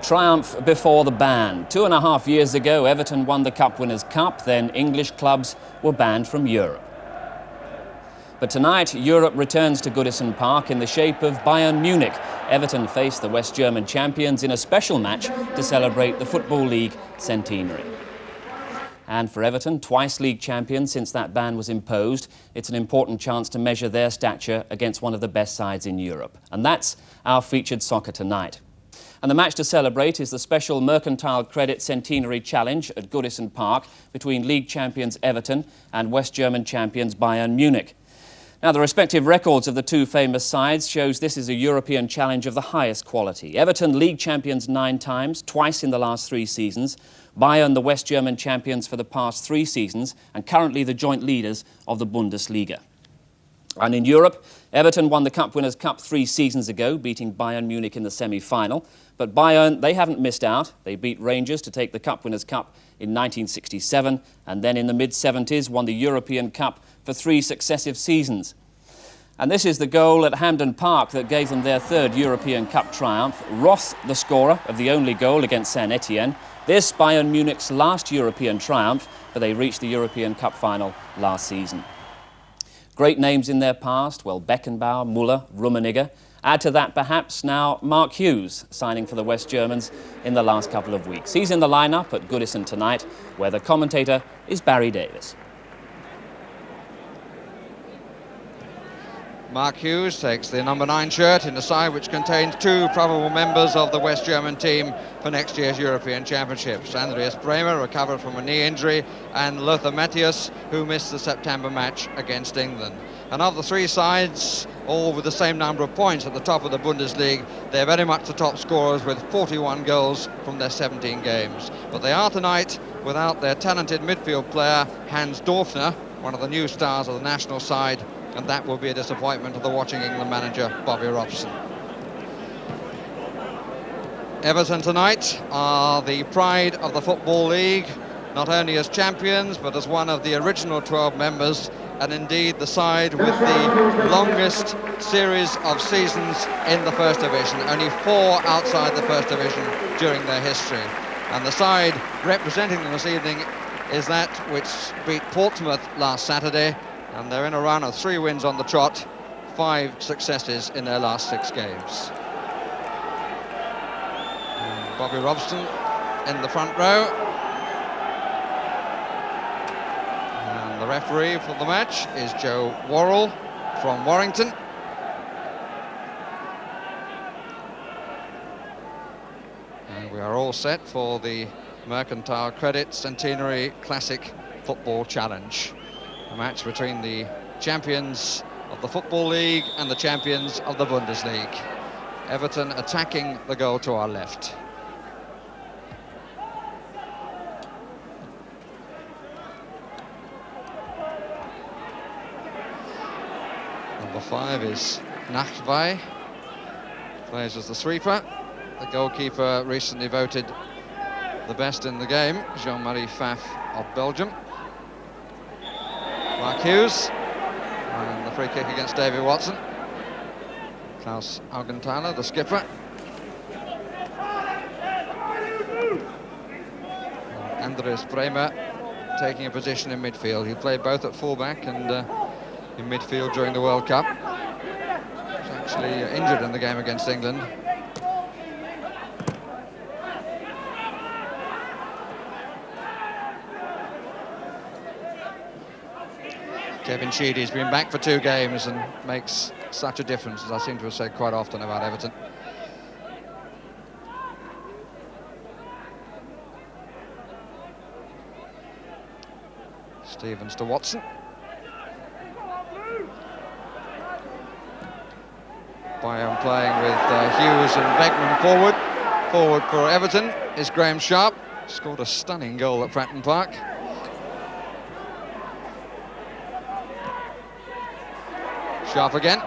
Triumph before the ban. 2.5 years ago, Everton won the Cup Winners' Cup, then English clubs were banned from Europe. But tonight, Europe returns to Goodison Park in the shape of Bayern Munich. Everton face the West German champions in a special match to celebrate the Football League centenary. And for Everton, twice league champions since that ban was imposed, it's an important chance to measure their stature against one of the best sides in Europe. And that's our featured soccer tonight. And the match to celebrate is the special Mercantile Credit Centenary Challenge at Goodison Park between league champions Everton and West German champions Bayern Munich. Now, the respective records of the two famous sides shows this is a European challenge of the highest quality. Everton, league champions 9 times, twice in the last 3 seasons. Bayern, the West German champions for the past 3 seasons and currently the joint leaders of the Bundesliga. And in Europe, Everton won the Cup Winners' Cup 3 seasons ago, beating Bayern Munich in the semi-final. But Bayern, they haven't missed out. They beat Rangers to take the Cup Winners' Cup in 1967 and then in the mid-70s won the European Cup for 3 successive seasons. And this is the goal at Hampden Park that gave them their 3rd European Cup triumph. Roth, the scorer of the only goal against Saint-Etienne. This Bayern Munich's last European triumph, but they reached the European Cup final last season. Great names in their past, well, Beckenbauer, Müller, Rummenigge. Add to that perhaps now Mark Hughes signing for the West Germans in the last couple of weeks. He's in the lineup at Goodison tonight, where the commentator is Barry Davis. Mark Hughes takes the number 9 shirt in a side which contains 2 probable members of the West German team for next year's European Championships. Andreas Bremer, recovered from a knee injury, and Lothar Matthäus, who missed the September match against England. And of the 3 sides, all with the same number of points at the top of the Bundesliga, they're very much the top scorers with 41 goals from their 17 games. But they are tonight without their talented midfield player, Hans Dorfner, one of the new stars of the national side, and that will be a disappointment to the watching England manager, Bobby Robson. Everton tonight are the pride of the Football League, not only as champions, but as one of the original 12 members, and indeed the side with the longest series of seasons in the First Division, only 4 outside the First Division during their history. And the side representing them this evening is that which beat Portsmouth last Saturday, and they're in a run of 3 wins on the trot, 5 successes in their last 6 games. And Bobby Robson in the front row. And the referee for the match is Joe Worrell from Warrington. And we are all set for the Mercantile Credit Centenary Classic Football Challenge. A match between the champions of the Football League and the champions of the Bundesliga. Everton attacking the goal to our left. Number 5 is Nachtwey, plays as the sweeper. The goalkeeper recently voted the best in the game, Jean-Marie Pfaff of Belgium. Mark Hughes, and the free kick against Davy Watson. Klaus Augenthaler, the skipper. And Andreas Bremer taking a position in midfield. He played both at fullback and in midfield during the World Cup. He was actually injured in the game against England. Kevin Sheedy's been back for 2 games and makes such a difference, as I seem to have said quite often about Everton. Stevens to Watson. Bayern playing with Hughes and Beckman forward. Forward for Everton is Graham Sharp. Scored a stunning goal at Fratton Park. Sharp again.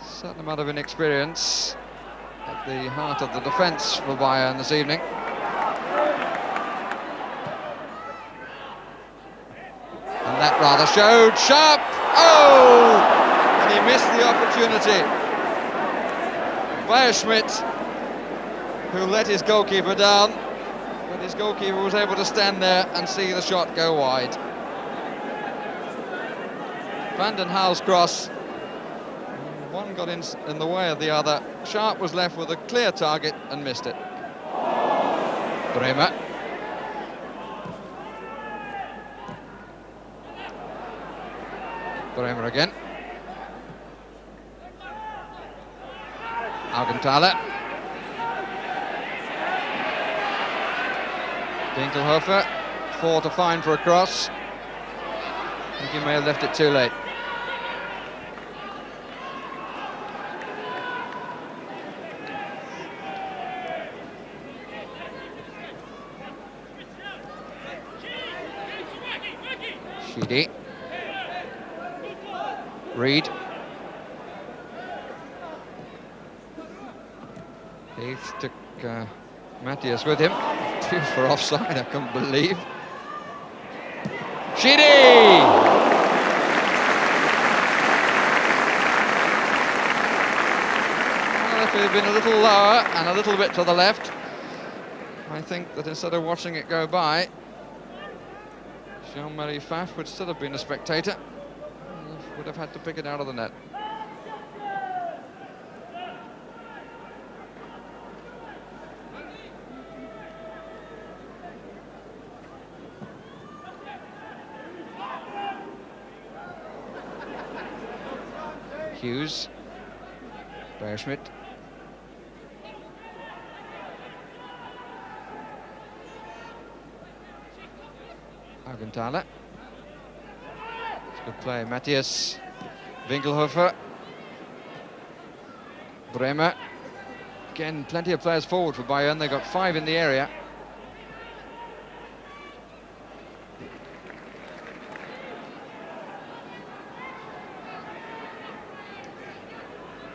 Certain amount of inexperience at the heart of the defence for Bayern this evening. And that rather showed. Sharp! Oh! And he missed the opportunity. Bayer Schmidt who let his goalkeeper down, but his goalkeeper was able to stand there and see the shot go wide. Van den Haal's cross, one got in the way of the other. Sharp was left with a clear target and missed it. Bremer. Bremer again. Augenthaler. Dinkelhofer, 4 to find for a cross. I think he may have left it too late. Sheedy. Reed. Heath took Matthias with him. 2 for offside, I couldn't believe. Sheedy! Well, if it had been a little lower and a little bit to the left, I think that instead of watching it go by, Jean-Marie Pfaff would still have been a spectator. Would have had to pick it out of the net. Hughes, Beierschmidt. Augenthaler. It's good play. Matthias, Winkelhofer, Bremer. Again, plenty of players forward for Bayern. They got 5 in the area.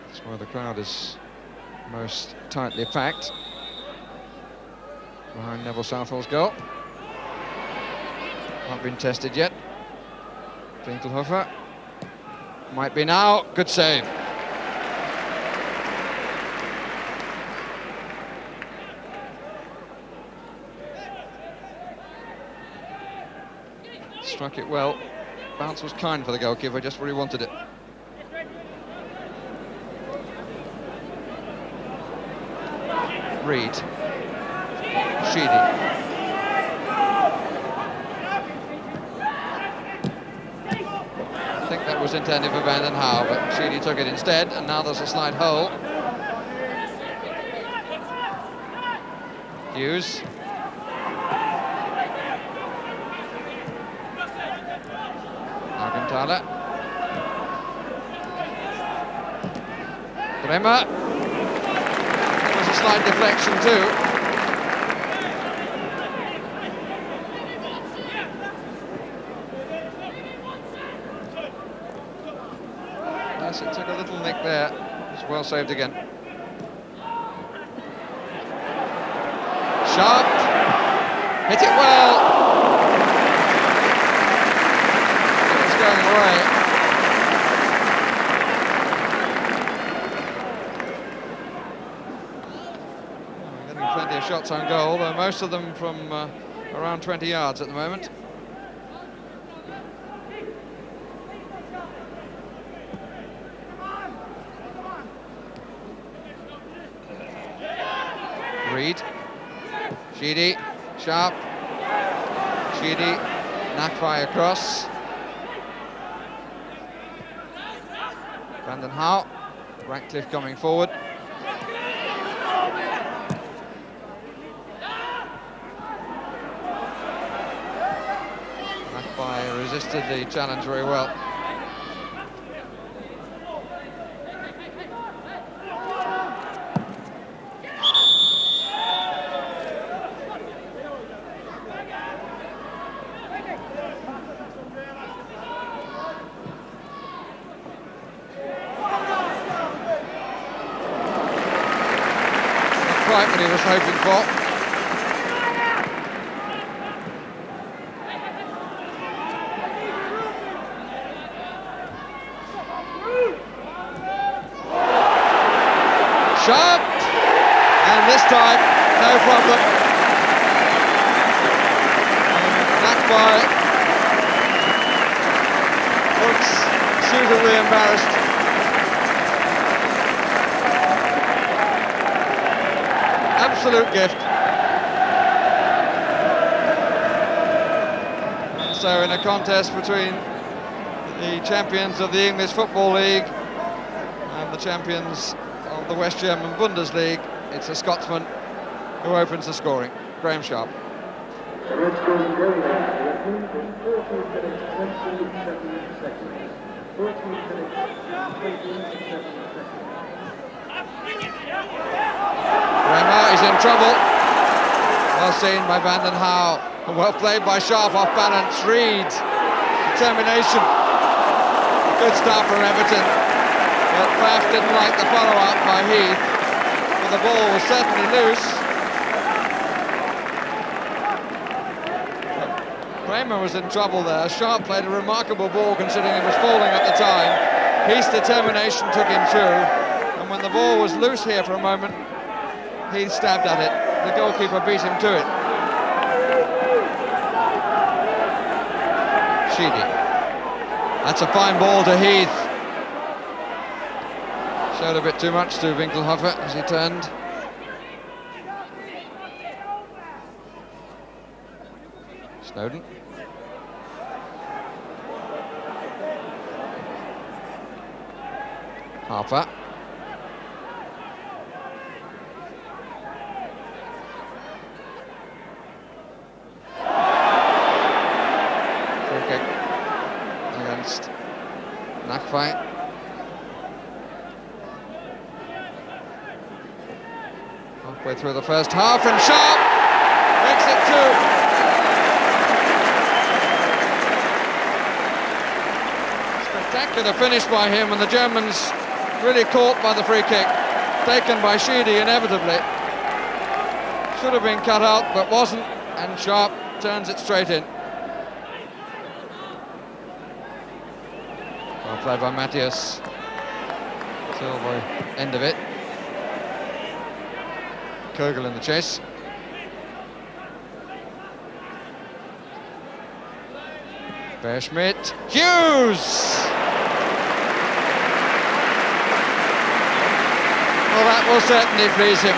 That's where the crowd is most tightly packed. Behind Neville Southall's goal. Not been tested yet. Winkelhofer. Might be now. Good save. Struck it well. Bounce was kind for the goalkeeper, just where he wanted it. Reed. Sheedy. I think that was intended for Van den Haal, but Sheedy took it instead, and now there's a slight hole. Hughes. Augenthaler. Bremer. There was a slight deflection too. Yes, it took a little nick there. It's well saved again. Sharp. Hit it well. It was going away. We're getting plenty of shots on goal, though most of them from around 20 yards at the moment. Reed, Sheedy, Sharp, Sheedy, Nakfai across. Van den Haal, Ratcliffe coming forward. Nakfai resisted the challenge very well. Quite what he was hoping for. Sharp, and and this time, no problem. That's by looks suitably embarrassed. Absolute gift. And so in a contest between the champions of the English Football League and the champions of the West German Bundesliga, it's a Scotsman who opens the scoring, Graham Sharp. The red scoring goal in 14 minutes 27 seconds. 14 minutes 27 seconds. Bremer is in trouble. Well seen by Van den Hauwe. And well played by Sharp, off balance. Reed, determination. Good start from Everton. But Pfaff didn't like the follow-up by Heath. But the ball was certainly loose. Bremer was in trouble there. Sharp played a remarkable ball considering it was falling at the time. Heath's determination took him through. And when the ball was loose here for a moment, Heath stabbed at it. The goalkeeper beat him to it. Sheedy. That's a fine ball to Heath. Showed a bit too much to Winkelhofer as he turned. Snowden. Harper. Free kick against Nakfai. Halfway through the first half, and Sharp makes it two. Spectacular finish by him, and the Germans really caught by the free kick, taken by Sheedy inevitably. Should have been cut out, but wasn't, and Sharp turns it straight in. Well played by Matthias. Till the end of it. Kogel in the chase. Bear-Schmidt. Hughes! Well, that will certainly please him.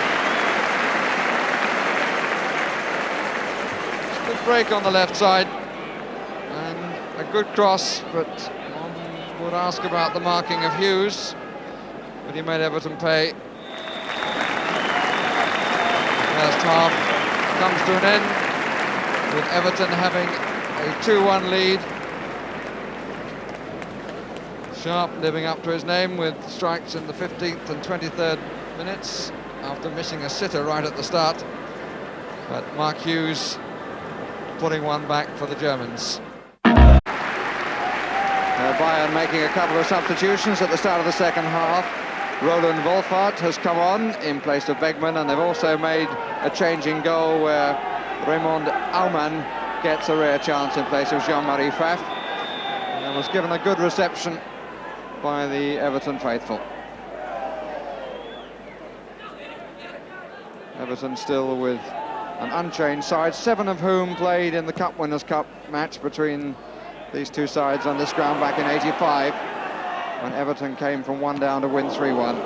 Good break on the left side. And a good cross, but one would ask about the marking of Hughes. But he made Everton pay. First half comes to an end with Everton having a 2-1 lead. Sharp living up to his name with strikes in the 15th and 23rd minutes after missing a sitter right at the start. But Mark Hughes putting one back for the Germans. Bayern making a couple of substitutions at the start of the second half. Roland Wolfart has come on in place of Begman, and they've also made a change in goal where Raymond Aumann gets a rare chance in place of Jean-Marie Pfaff, and was given a good reception by the Everton faithful. Everton still with an unchanged side, 7 of whom played in the Cup Winners' Cup match between these two sides on this ground back in '85, when Everton came from 1 down to win 3-1.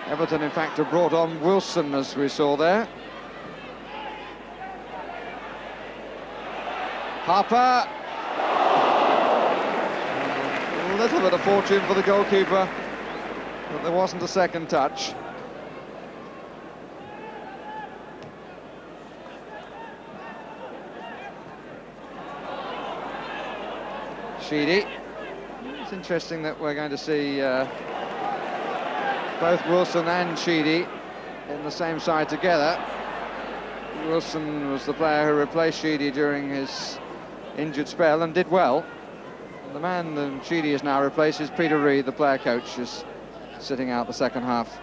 Everton, in fact, have brought on Wilson, as we saw there. Harper. A little bit of fortune for the goalkeeper, but there wasn't a second touch. Sheedy. It's interesting that we're going to see both Wilson and Sheedy in the same side together. Wilson was the player who replaced Sheedy during his injured spell and did well. And the man that Sheedy is now replaced is Peter Reid, the player coach, is sitting out the second half.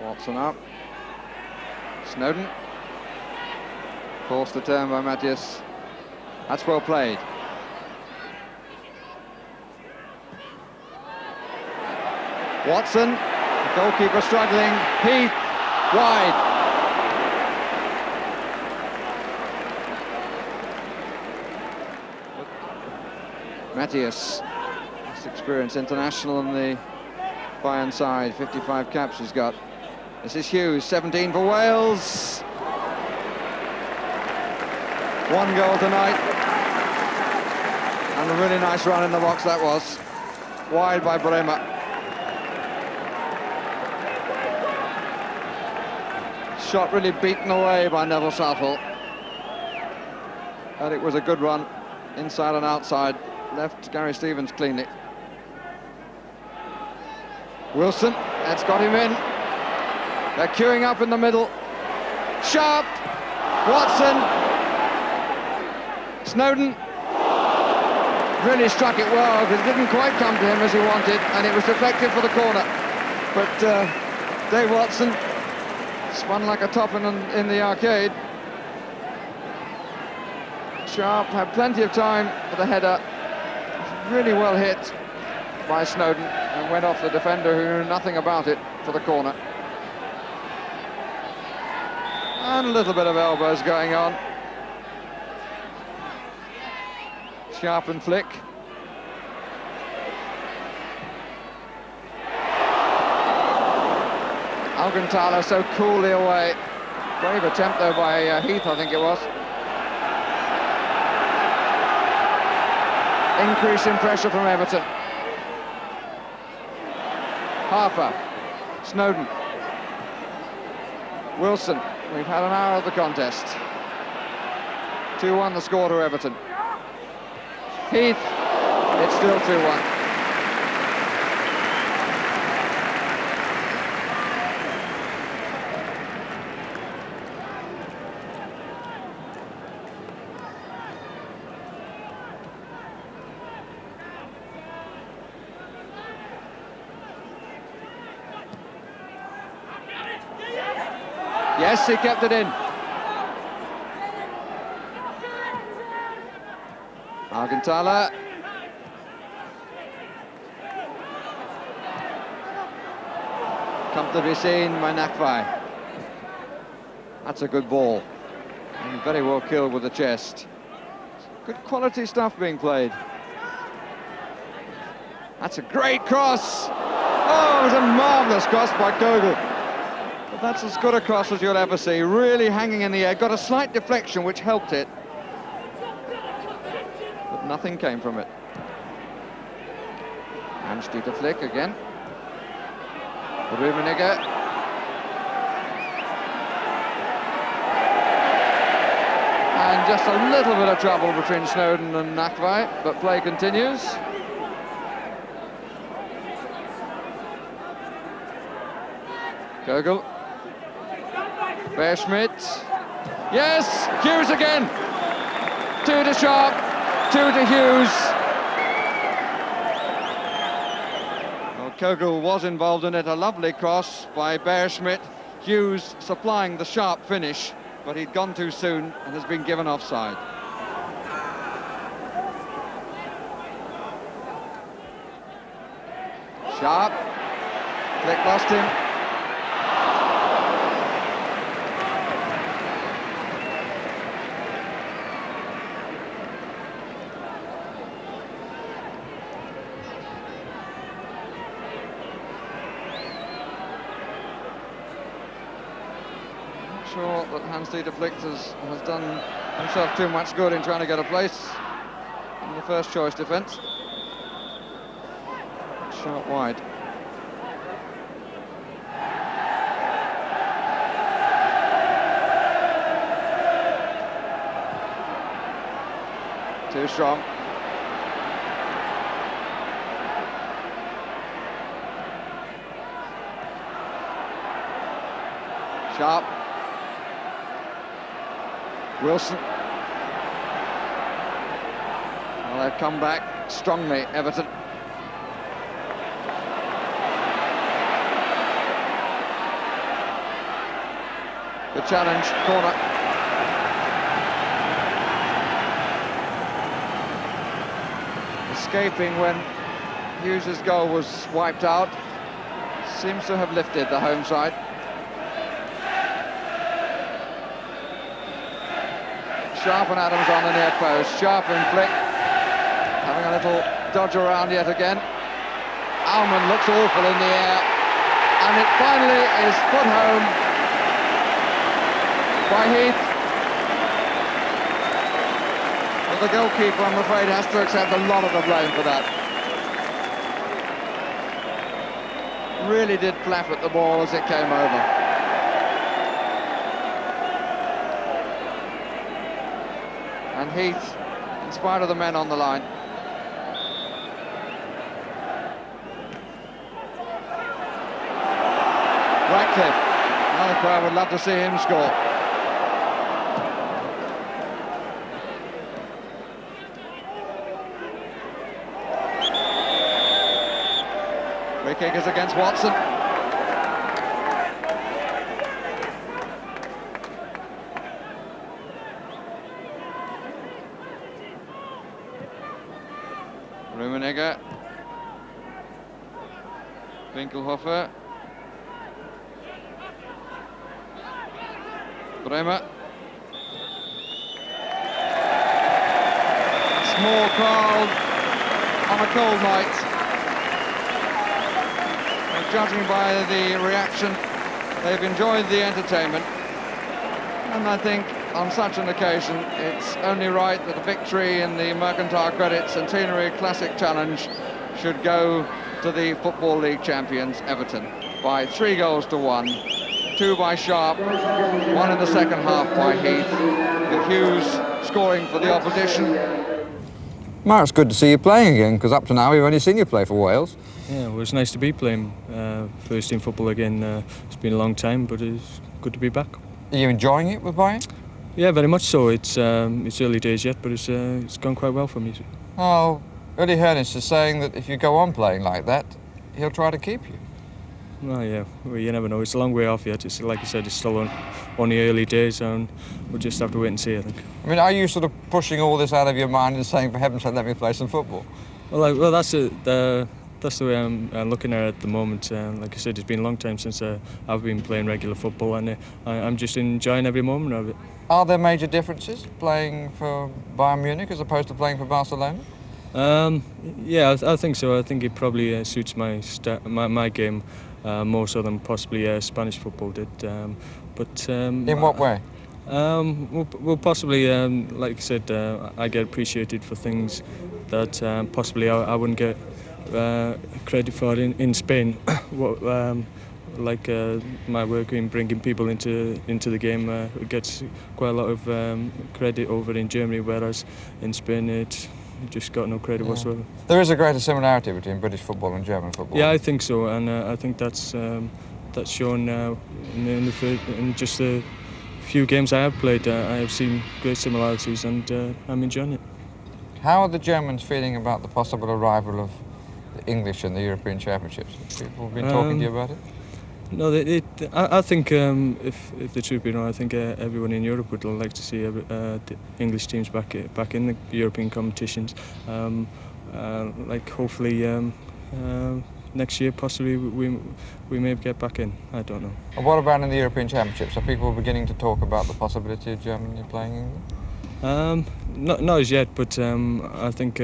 Watson up. Snowden. Forced the turn by Matthias. That's well played. Watson, the goalkeeper struggling. Heath, wide. Matthias, this experienced international on the Bayern side, 55 caps he's got. This is Hughes, 17 for Wales. One goal tonight. And a really nice run in the box that was. Wide by Bremer. Shot really beaten away by Neville Southall. But it was a good run, inside and outside. Left Gary Stevens cleanly. Wilson, that's got him in. They're queuing up in the middle. Sharp, Watson, Snowden. Really struck it well, because it didn't quite come to him as he wanted, and it was deflected for the corner. But Dave Watson spun like a top in the arcade. Sharp had plenty of time for the header. Really well hit by Snowden and went off the defender who knew nothing about it for the corner. And a little bit of elbows going on. Sharp and flick. Alcantara so coolly away. Brave attempt though by Heath, I think it was. Increase in pressure from Everton. Harper, Snowden, Wilson. We've had an hour of the contest. 2-1 the score to Everton. Heath, it's still 2-1. Yes, he kept it in. Alcantara. Comfortably seen by Nakvai. That's a good ball. And very well killed with the chest. Good quality stuff being played. That's a great cross. Oh, it was a marvellous cross by Kogel. But that's as good a cross as you'll ever see. Really hanging in the air. Got a slight deflection which helped it. But nothing came from it. Amstead to flick again. Rummenigge. And just a little bit of trouble between Snowden and Nakvai, but play continues. Kogel. Bearschmidt. Yes, Hughes again. 2 to Sharp, 2 to Hughes. Well, Kogel was involved in it. A lovely cross by Bearschmidt. Hughes supplying the sharp finish, but he'd gone too soon and has been given offside. Sharp. Flick lost him. Sure that Hans-Dieter Flick has done himself too much good in trying to get a place in the first choice defence. Shot wide. Too strong. Sharp. Wilson. Well, they've come back strongly, Everton. The challenge, corner. Escaping when Hughes' goal was wiped out. Seems to have lifted the home side. Sharp and Adams on the near post. Sharp and Flick having a little dodge around yet again. Alman looks awful in the air, and it finally is put home by Heath. But the goalkeeper, I'm afraid, has to accept a lot of the blame for that. Really did flap at the ball as it came over. And Heath, in spite of the men on the line, Ratcliffe, another crowd would love to see him score. Free kick is against Watson. Rummenigge. Winkelhofer. Bremer. Small crowd on a cold night. And judging by the reaction, they've enjoyed the entertainment. And I think on such an occasion, it's only right that a victory in the Mercantile Credit Centenary Classic Challenge should go to the Football League champions, Everton, by 3-1. 2 by Sharp, 1 in the second half by Heath, with Hughes scoring for the opposition. Mark, it's good to see you playing again, because up to now we've only seen you play for Wales. Yeah, well, it's nice to be playing first team football again. It's been a long time, but it's good to be back. Are you enjoying it with Bayern? Yeah, very much so. It's early days yet, but it's gone quite well for me. Oh, Uli Hoeneß is saying that if you go on playing like that, he'll try to keep you. Well, yeah, well, you never know. It's a long way off yet. It's like you said, it's still only early days, and we'll just have to wait and see, I think. I mean, are you sort of pushing all this out of your mind and saying, for heaven's sake, let me play some football? Well, that's the way I'm looking at it at the moment. Like I said, it's been a long time since I've been playing regular football, and I'm just enjoying every moment of it. Are there major differences playing for Bayern Munich as opposed to playing for Barcelona? Yeah, I think so. I think it probably suits my game more so than possibly Spanish football did. In what way? Well, possibly, like I said, I get appreciated for things that possibly I wouldn't get credit for in Spain. Like my work in bringing people into the game gets quite a lot of credit over in Germany, whereas in Spain it just got no credit whatsoever. There is a greater similarity between British football and German football. Yeah, I think so, and I think that's shown in just the few games I have played. I have seen great similarities, and I'm enjoying it. How are the Germans feeling about the possible arrival of the English in the European Championships? People have been talking to you about it? No, I think if the truth be known, I think everyone in Europe would like to see the English teams back in the European competitions. Like hopefully next year possibly we may get back in. I don't know. And what about in the European Championships? Are people beginning to talk about the possibility of Germany playing England? Not as yet, but I think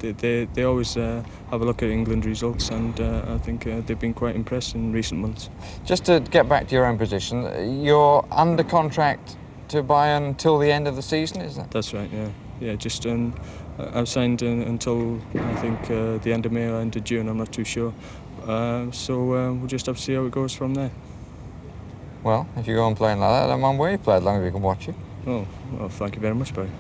they always have a look at England results, and I think they've been quite impressed in recent months. Just to get back to your own position, you're under contract to Bayern until the end of the season, is that? That's right, yeah. Yeah, just I've signed until I think the end of May or end of June, I'm not too sure. So we'll just have to see how it goes from there. Well, if you go on playing like that, I don't mind where you play as long as we can watch you. Oh, well, thank you very much, Barry.